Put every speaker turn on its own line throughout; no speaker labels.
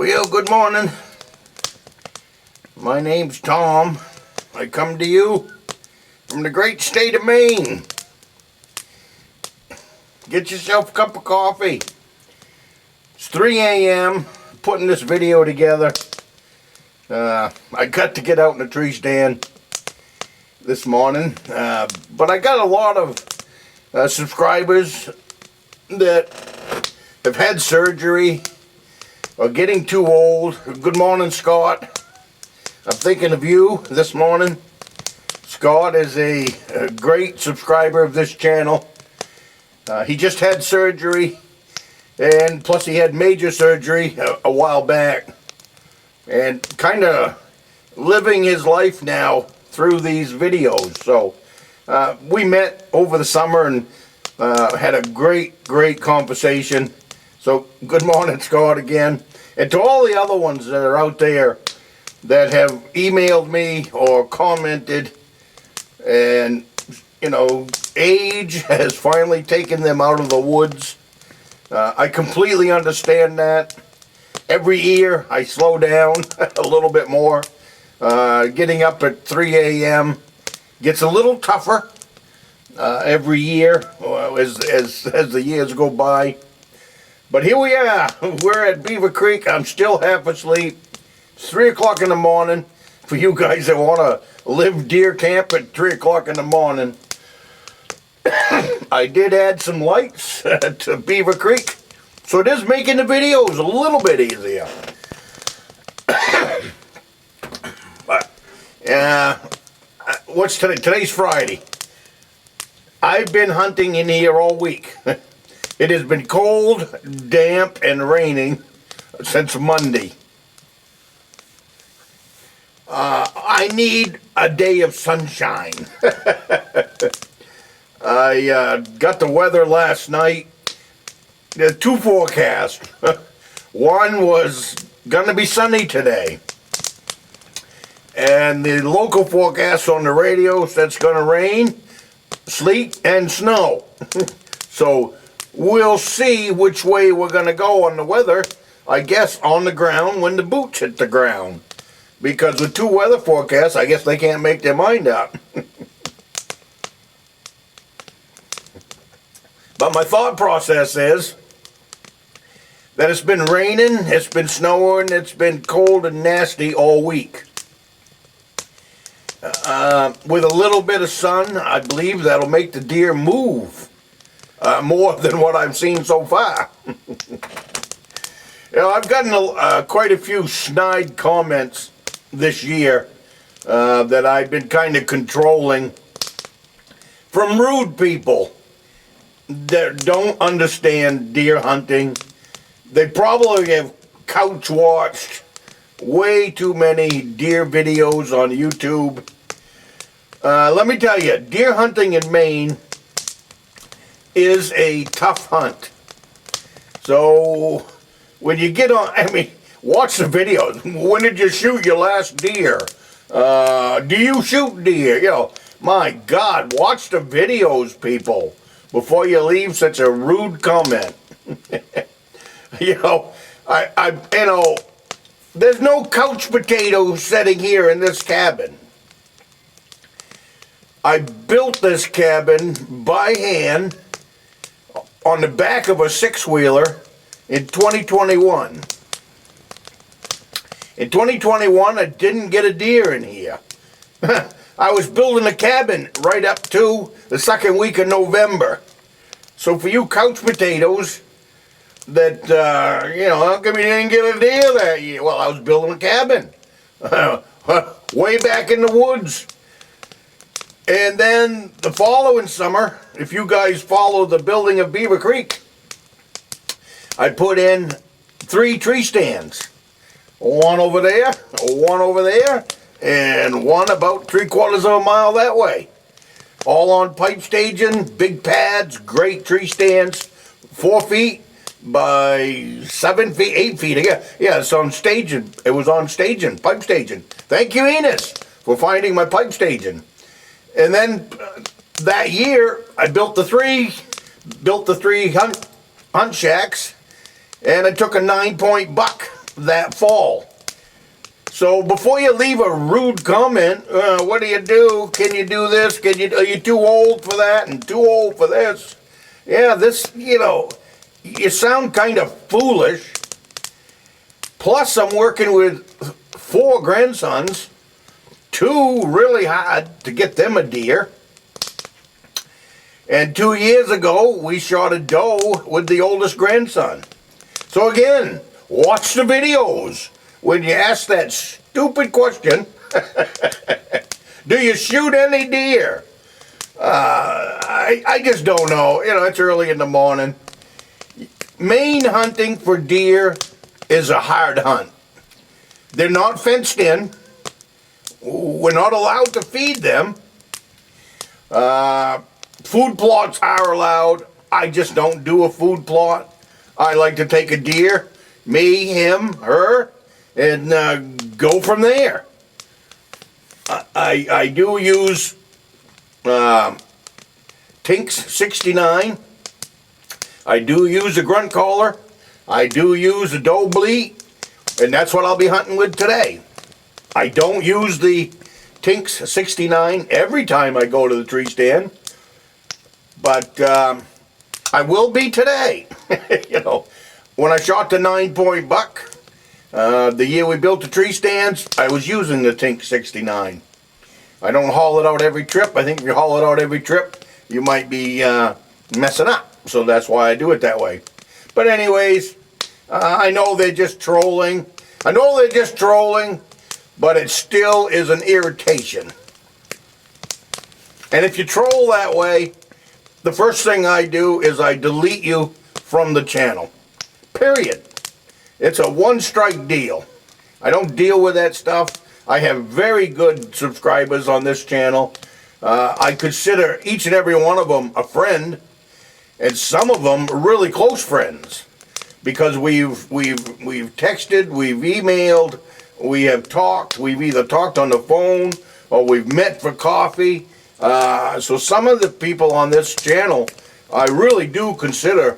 Well, good morning. My name's Tom. I come to you from the great state of Maine. Get yourself a cup of coffee. It's 3 a.m. putting this video together. I got to get out in the tree stand this morning, but I got a lot of subscribers that have had surgery or getting too old. Good morning, Scott. I'm thinking of you this morning. Scott is a great subscriber of this channel. He just had surgery, and plus he had major surgery a while back, and kind of living his life now through these videos. So we met over the summer and had a great conversation. So good morning, Scott, again. And to all the other ones that are out there that have emailed me or commented, and you know, age has finally taken them out of the woods. I completely understand that. Every year I slow down a little bit more. Getting up at 3 a.m. gets a little tougher every year as the years go by. But here we are. We're at Beaver Creek. I'm still half asleep. It's 3 o'clock in the morning. For you guys that want to live deer camp at 3 o'clock in the morning. I did add some lights to Beaver Creek, so it is making the videos a little bit easier. But what's today? Today's Friday. I've been hunting in here all week. It has been cold, damp, and raining since Monday. I need a day of sunshine. I got the weather last night. There's two forecasts. One was going to be sunny today. And the local forecast on the radio said it's going to rain, sleet, and snow. So we'll see which way we're going to go on the weather, I guess, on the ground when the boots hit the ground. Because with two weather forecasts, I guess they can't make their mind up. But my thought process is that it's been raining, it's been snowing, it's been cold and nasty all week. With a little bit of sun, I believe that'll make the deer move more than what I've seen so far. You know, I've gotten quite a few snide comments this year that I've been kind of controlling from rude people that don't understand deer hunting. They probably have couch watched way too many deer videos on YouTube. Let me tell you, deer hunting in Maine is a tough hunt. So when you get on, I mean, watch the videos. When did you shoot your last deer? Do you shoot deer? You know, my God, watch the videos, people, before you leave such a rude comment. You know, you know, there's no couch potato sitting here in this cabin. I built this cabin by hand on the back of a six-wheeler in 2021. In 2021, I didn't get a deer in here. I was building a cabin right up to the second week of November. So for you couch potatoes that, you know, how come you didn't get a deer that year? Well, I was building a cabin way back in the woods. And then the following summer, if you guys follow the building of Beaver Creek, I put in 3 tree stands. One over there, one over there, and one about 3/4 of a mile that way. All on pipe staging, big pads, great tree stands, 4 feet by 7 feet, 8 feet. Yeah, it's on staging. It was on staging, pipe staging. Thank you, Enos, for finding my pipe staging. And then that year, I built the three hunt shacks, and I took a 9-point buck that fall. So before you leave a rude comment, what do? Can you do this? Are you too old for that and too old for this? Yeah, this, you sound kind of foolish. Plus, I'm working with 4 grandsons, 2 really hard to get them a deer. And 2 years ago, we shot a doe with the oldest grandson. So again, watch the videos. When you ask that stupid question, do you shoot any deer? I just don't know. It's early in the morning. Maine hunting for deer is a hard hunt. They're not fenced in. We're not allowed to feed them. Food plots are allowed. I just don't do a food plot. I like to take a deer, me, him, her, and go from there. I do use Tinks 69. I do use a grunt collar. I do use a doe bleat, and that's what I'll be hunting with today. I don't use the Tinks 69 every time I go to the tree stand, but I will be today. When I shot the 9-point buck, the year we built the tree stands, I was using the Tinks 69. I don't haul it out every trip. I think if you haul it out every trip, you might be messing up. So that's why I do it that way. But anyways, I know they're just trolling. But it still is an irritation. And if you troll that way, the first thing I do is I delete you from the channel. Period. It's a one-strike deal. I don't deal with that stuff. I have very good subscribers on this channel. I consider each and every one of them a friend, and some of them really close friends, because we've texted, we've emailed, we have talked. We've either talked on the phone or we've met for coffee. So some of the people on this channel I really do consider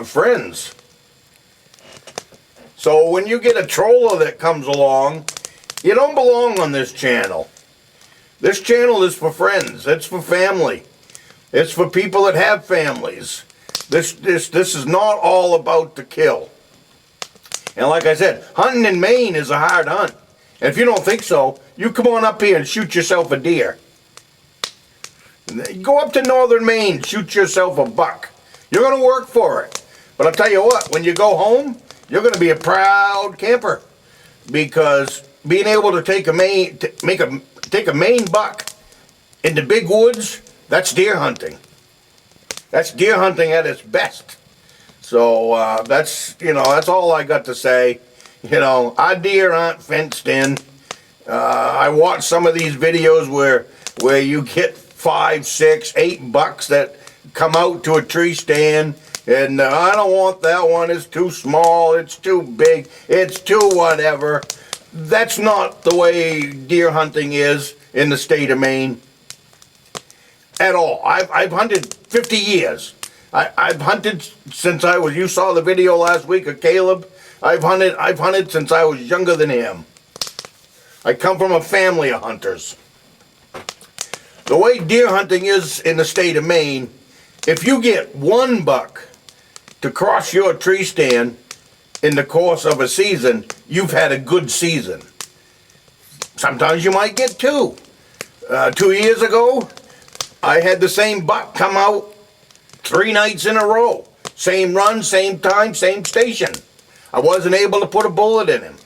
friends. So when you get a troller that comes along, you don't belong on this channel. This channel is for friends. It's for family. It's for people that have families. This is not all about the kill. And like I said, hunting in Maine is a hard hunt. And if you don't think so, you come on up here and shoot yourself a deer. Go up to Northern Maine, shoot yourself a buck. You're going to work for it. But I'll tell you what, when you go home, you're going to be a proud camper, because being able to take a Maine buck in the big woods, that's deer hunting. That's deer hunting at its best. So that's all I got to say. Our deer aren't fenced in. I watch some of these videos where you get 5, 6, 8 bucks that come out to a tree stand, and I don't want that one. It's too small. It's too big. It's too whatever. That's not the way deer hunting is in the state of Maine at all. I've hunted 50 years. I've hunted since you saw the video last week of Caleb. I've hunted since I was younger than him. I come from a family of hunters. The way deer hunting is in the state of Maine, if you get 1 buck to cross your tree stand in the course of a season, you've had a good season. Sometimes you might get 2. 2 years ago, I had the same buck come out 3 nights in a row. Same run, same time, same station. I wasn't able to put a bullet in him.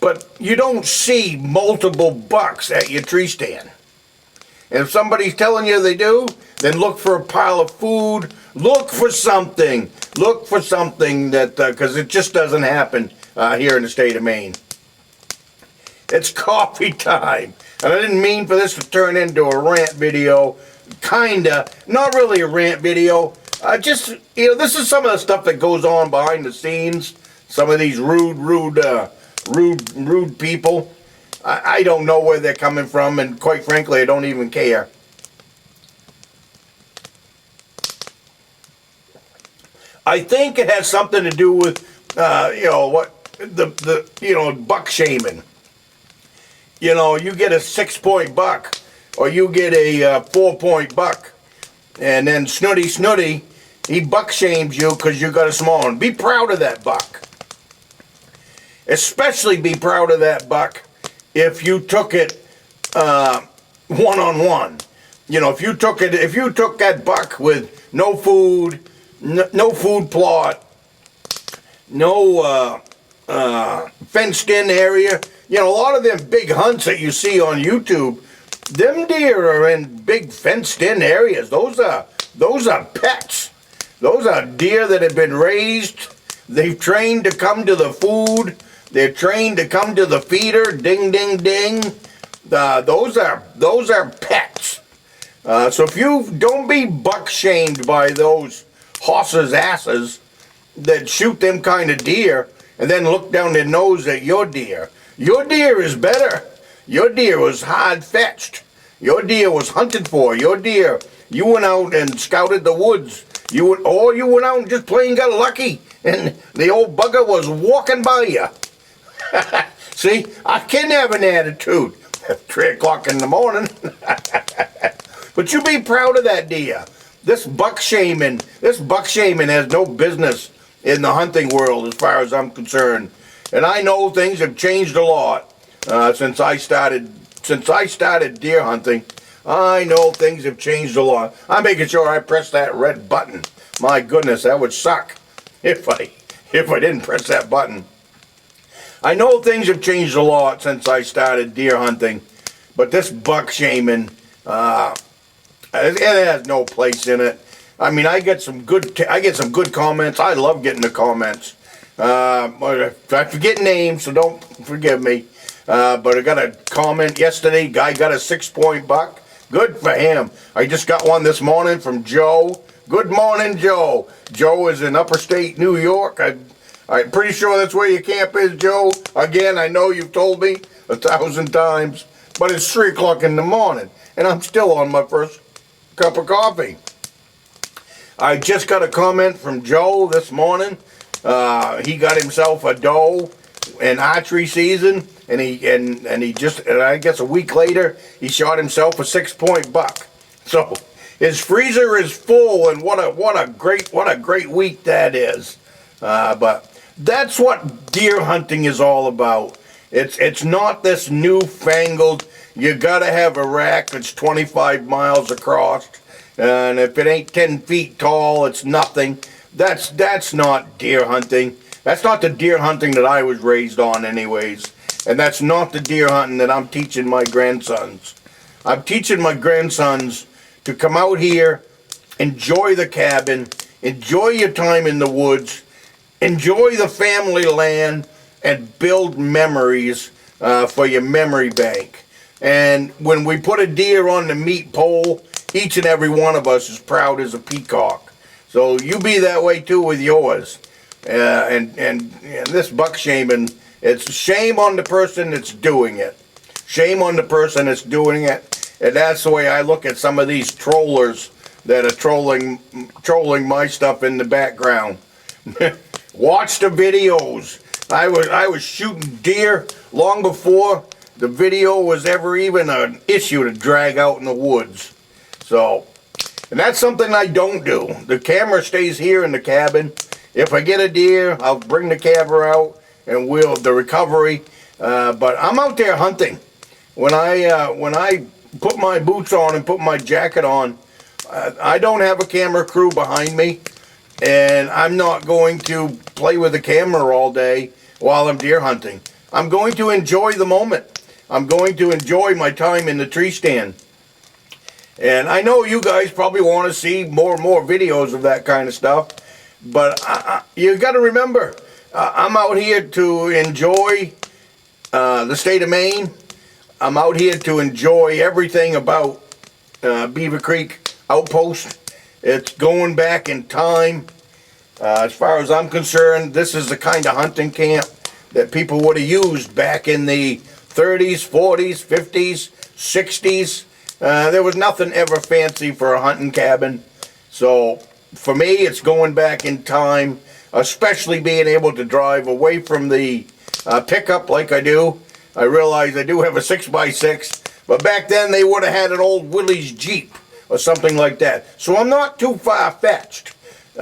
But you don't see multiple bucks at your tree stand. And if somebody's telling you they do, then look for a pile of food. Look for something. Look for something that, because it just doesn't happen here in the state of Maine. It's coffee time. And I didn't mean for this to turn into a rant video. Kinda. Not really a rant video. This is some of the stuff that goes on behind the scenes. Some of these rude people. I don't know where they're coming from, and quite frankly, I don't even care. I think it has something to do with, you know, what you know, buck shaming. You know, you get a 6-point buck, or you get a 4-point buck, and then Snooty, he buck shames you because you got a small one. Be proud of that buck. Especially be proud of that buck if you took it one-on-one. You know, if you took that buck with no food, no food plot, no fenced in area. You know, a lot of them big hunts that you see on YouTube, them deer are in big fenced in areas. Those are pets. Those are deer that have been raised. They've trained to come to the food. They're trained to come to the feeder. Ding, ding, ding. Those are pets. So if you don't be buck shamed by those horses' asses that shoot them kind of deer and then look down their nose at your deer. Your deer is better. Your deer was hard fetched. Your deer was hunted for. Your deer, you went out and scouted the woods. You went out and just plain got lucky, and the old bugger was walking by you. See, I can have an attitude at 3 o'clock in the morning. But you be proud of that deer. This buck shaming has no business in the hunting world as far as I'm concerned. And I know things have changed a lot since I started deer hunting. I know things have changed a lot. I'm making sure I press that red button. My goodness, that would suck if I didn't press that button. I know things have changed a lot since I started deer hunting, but this buck shaming, it has no place in it. I mean, I get some good comments. I love getting the comments. I forget names, so don't forgive me. But I got a comment yesterday. Guy got a 6-point buck. Good for him. I just got one this morning from Joe. Good morning, Joe. Joe is in upper state New York. I'm pretty sure that's where your camp is, Joe. Again, I know you've told me 1,000 times, but it's 3 o'clock in the morning, and I'm still on my first cup of coffee. I just got a comment from Joe this morning. He got himself a doe in archery season, and he just, I guess a week later, he shot himself a 6-point buck. So his freezer is full, and what a great week that is. But that's what deer hunting is all about. It's not this newfangled, you gotta have a rack that's 25 miles across, and if it ain't 10 feet tall, it's nothing. That's not deer hunting. That's not the deer hunting that I was raised on anyways. And that's not the deer hunting that I'm teaching my grandsons. I'm teaching my grandsons to come out here, enjoy the cabin, enjoy your time in the woods, enjoy the family land, and build memories for your memory bank. And when we put a deer on the meat pole, each and every one of us is proud as a peacock. So you be that way too with yours. And this buck shaming, it's shame on the person that's doing it. Shame on the person that's doing it. And that's the way I look at some of these trollers that are trolling my stuff in the background. Watch the videos. I was shooting deer long before the video was ever even an issue to drag out in the woods. So, and that's something I don't do. The camera stays here in the cabin. If I get a deer, I'll bring the camera out and the recovery. But I'm out there hunting. When I put my boots on and put my jacket on, I don't have a camera crew behind me, and I'm not going to play with the camera all day while I'm deer hunting. I'm going to enjoy the moment. I'm going to enjoy my time in the tree stand. And I know you guys probably want to see more and more videos of that kind of stuff, but you got to remember, I'm out here to enjoy the state of Maine. I'm out here to enjoy everything about Beaver Creek Outpost. It's going back in time. As far as I'm concerned, this is the kind of hunting camp that people would have used back in the 30s, 40s, 50s, 60s. There was nothing ever fancy for a hunting cabin. So for me, it's going back in time, especially being able to drive away from the pickup like I do. I realize I do have a 6x6, but back then they would have had an old Willys Jeep or something like that. So I'm not too far-fetched, you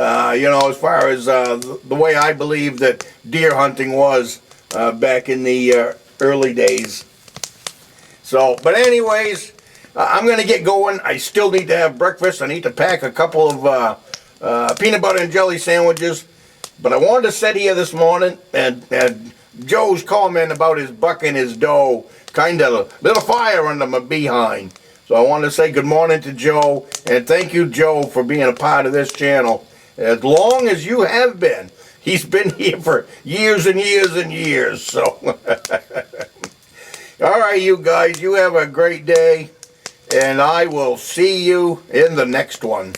know, as far as the way I believe that deer hunting was back in the early days. So, but anyways, I'm going to get going. I still need to have breakfast. I need to pack a couple of peanut butter and jelly sandwiches. But I wanted to sit here this morning and Joe's comment about his buck and his doe kind of lit a fire under my behind. So I want to say good morning to Joe, and thank you, Joe, for being a part of this channel. As long as you have been. He's been here for years and years and years. So, all right, you guys, you have a great day, and I will see you in the next one.